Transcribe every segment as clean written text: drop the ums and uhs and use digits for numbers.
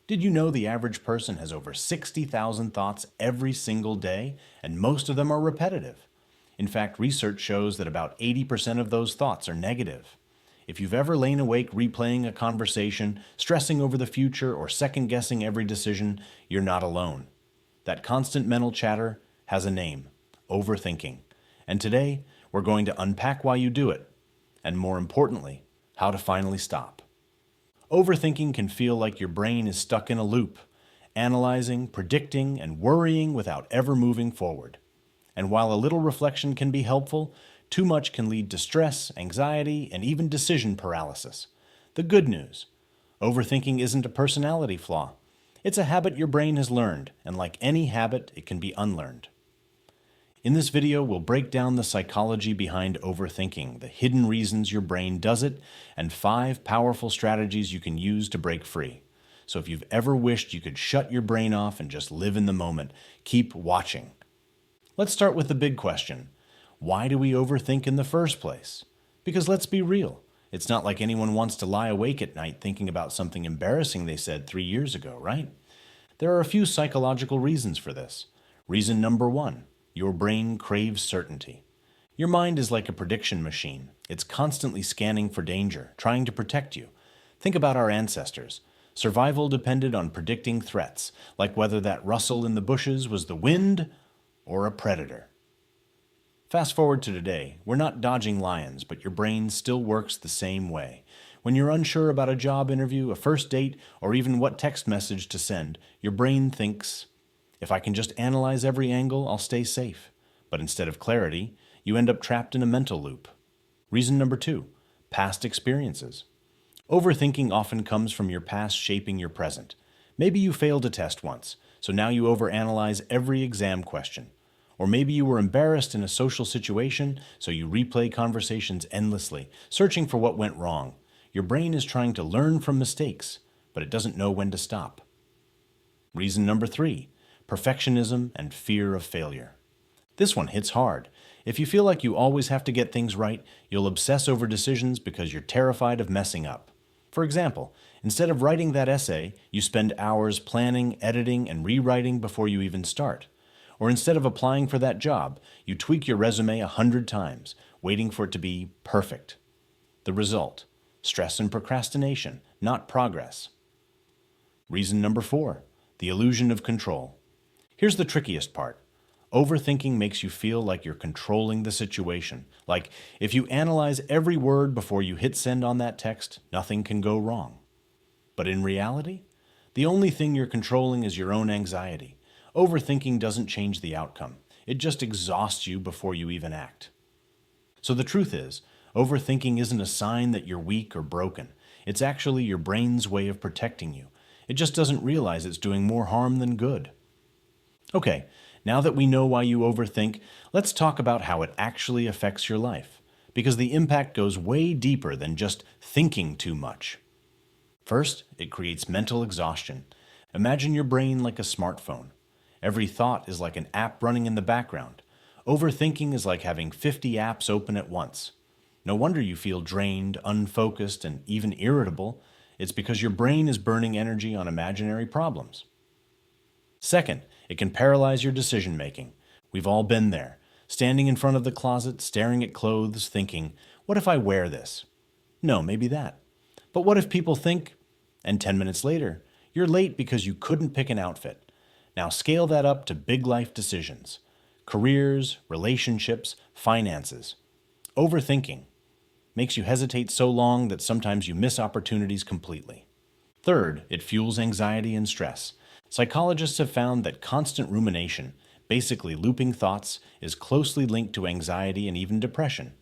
Did you know the average person has over 60,000 thoughts every single day, and most of them are repetitive? In fact, research shows that about 80% of those thoughts are negative. If you've ever lain awake replaying a conversation, stressing over the future, or second-guessing every decision, you're not alone. That constant mental chatter has a name: overthinking. And today, we're going to unpack why you do it, and more importantly, how to finally stop. Overthinking can feel like your brain is stuck in a loop, analyzing, predicting, and worrying without ever moving forward. And while a little reflection can be helpful, too much can lead to stress, anxiety, and even decision paralysis. The good news: overthinking isn't a personality flaw. It's a habit your brain has learned, and like any habit, it can be unlearned. In this video, we'll break down the psychology behind overthinking, the hidden reasons your brain does it, and 5 powerful strategies you can use to break free. So if you've ever wished you could shut your brain off and just live in the moment, keep watching. Let's start with the big question. Why do we overthink in the first place? Because let's be real, it's not like anyone wants to lie awake at night thinking about something embarrassing they said 3 years ago, right? There are a few psychological reasons for this. Reason number 1. Your brain craves certainty. Your mind is like a prediction machine. It's constantly scanning for danger, trying to protect you. Think about our ancestors. Survival depended on predicting threats, like whether that rustle in the bushes was the wind or a predator. Fast forward to today, we're not dodging lions, but your brain still works the same way. When you're unsure about a job interview, a first date, or even what text message to send, your brain thinks, if I can just analyze every angle, I'll stay safe. But instead of clarity, you end up trapped in a mental loop. Reason number 2, past experiences. Overthinking often comes from your past shaping your present. Maybe you failed a test once, so now you overanalyze every exam question. Or maybe you were embarrassed in a social situation, so you replay conversations endlessly, searching for what went wrong. Your brain is trying to learn from mistakes, but it doesn't know when to stop. Reason number 3, perfectionism and fear of failure. This one hits hard. If you feel like you always have to get things right, you'll obsess over decisions because you're terrified of messing up. For example, instead of writing that essay, you spend hours planning, editing, and rewriting before you even start. Or instead of applying for that job, you tweak your resume 100 times, waiting for it to be perfect. The result: stress and procrastination, not progress. Reason number 4, the illusion of control. Here's the trickiest part. Overthinking makes you feel like you're controlling the situation. Like, if you analyze every word before you hit send on that text, nothing can go wrong. But in reality, the only thing you're controlling is your own anxiety. Overthinking doesn't change the outcome. It just exhausts you before you even act. So the truth is, overthinking isn't a sign that you're weak or broken. It's actually your brain's way of protecting you. It just doesn't realize it's doing more harm than good. Okay, now that we know why you overthink, let's talk about how it actually affects your life, because the impact goes way deeper than just thinking too much. First, it creates mental exhaustion. Imagine your brain like a smartphone. Every thought is like an app running in the background. Overthinking is like having 50 apps open at once. No wonder you feel drained, unfocused, and even irritable. It's because your brain is burning energy on imaginary problems. Second, it can paralyze your decision-making. We've all been there, standing in front of the closet, staring at clothes, thinking, what if I wear this? No, maybe that. But what if people think? And 10 minutes later, you're late because you couldn't pick an outfit. Now scale that up to big life decisions. Careers, relationships, finances. Overthinking makes you hesitate so long that sometimes you miss opportunities completely. Third, it fuels anxiety and stress. Psychologists have found that constant rumination, basically looping thoughts, is closely linked to anxiety and even depression.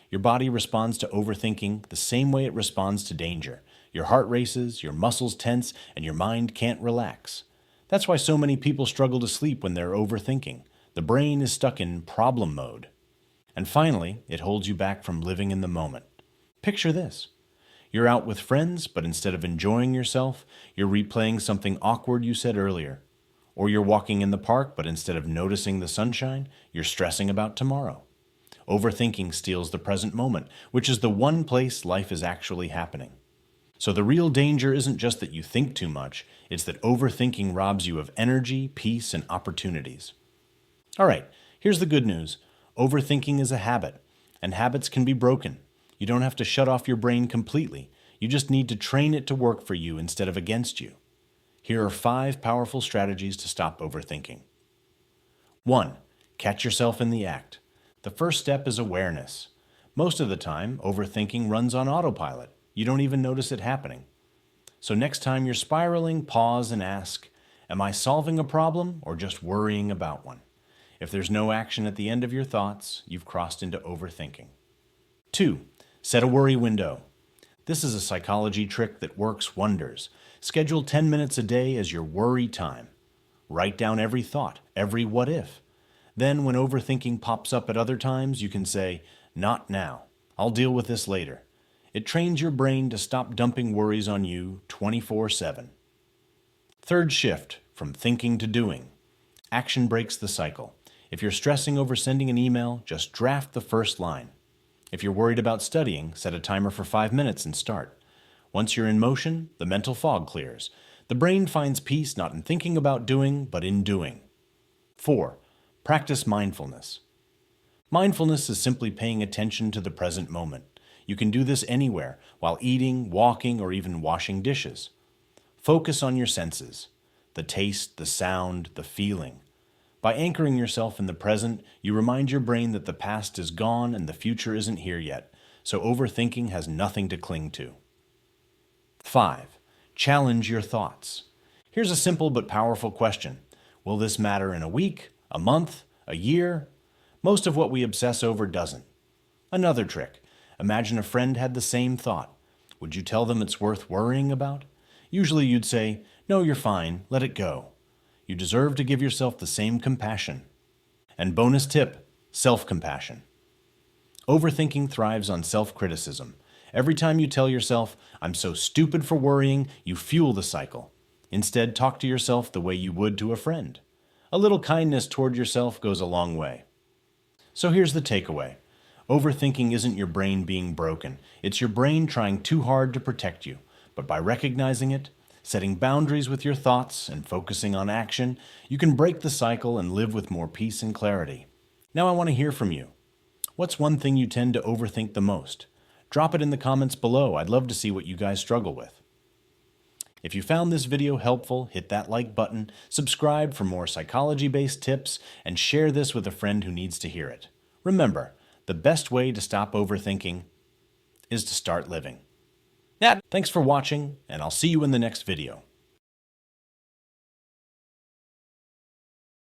Your body responds to overthinking the same way it responds to danger. Your heart races, your muscles tense, and your mind can't relax. That's why so many people struggle to sleep when they're overthinking. The brain is stuck in problem mode. And finally, it holds you back from living in the moment. Picture this. You're out with friends, but instead of enjoying yourself, you're replaying something awkward you said earlier. Or you're walking in the park, but instead of noticing the sunshine, you're stressing about tomorrow. Overthinking steals the present moment, which is the one place life is actually happening. So the real danger isn't just that you think too much, it's that overthinking robs you of energy, peace, and opportunities. All right, here's the good news. Overthinking is a habit, and habits can be broken. You don't have to shut off your brain completely. You just need to train it to work for you instead of against you. Here are 5 powerful strategies to stop overthinking. 1. Catch yourself in the act. The first step is awareness. Most of the time, overthinking runs on autopilot. You don't even notice it happening. So next time you're spiraling, pause and ask, am I solving a problem or just worrying about one? If there's no action at the end of your thoughts, you've crossed into overthinking. 2. Set a worry window. This is a psychology trick that works wonders. Schedule 10 minutes a day as your worry time. Write down every thought, every what if. Then when overthinking pops up at other times, you can say, not now. I'll deal with this later. It trains your brain to stop dumping worries on you 24/7. Third shift, from thinking to doing. Action breaks the cycle. If you're stressing over sending an email, just draft the first line. If you're worried about studying, set a timer for 5 minutes and start. Once you're in motion, the mental fog clears. The brain finds peace not in thinking about doing, but in doing. 4. Practice mindfulness. Mindfulness is simply paying attention to the present moment. You can do this anywhere, while eating, walking, or even washing dishes. Focus on your senses, the taste, the sound, the feeling. By anchoring yourself in the present, you remind your brain that the past is gone and the future isn't here yet, so overthinking has nothing to cling to. 5. Challenge your thoughts. Here's a simple but powerful question. Will this matter in a week, a month, a year? Most of what we obsess over doesn't. Another trick. Imagine a friend had the same thought. Would you tell them it's worth worrying about? Usually you'd say, no, you're fine, let it go. You deserve to give yourself the same compassion. And bonus tip, self-compassion. Overthinking thrives on self-criticism. Every time you tell yourself, I'm so stupid for worrying, you fuel the cycle. Instead, talk to yourself the way you would to a friend. A little kindness toward yourself goes a long way. So here's the takeaway. Overthinking isn't your brain being broken. It's your brain trying too hard to protect you. But by recognizing it, setting boundaries with your thoughts, and focusing on action, you can break the cycle and live with more peace and clarity. Now I want to hear from you. What's one thing you tend to overthink the most? Drop it in the comments below. I'd love to see what you guys struggle with. If you found this video helpful, hit that like button, subscribe for more psychology-based tips, and share this with a friend who needs to hear it. Remember, the best way to stop overthinking is to start living. Thanks for watching, and I'll see you in the next video.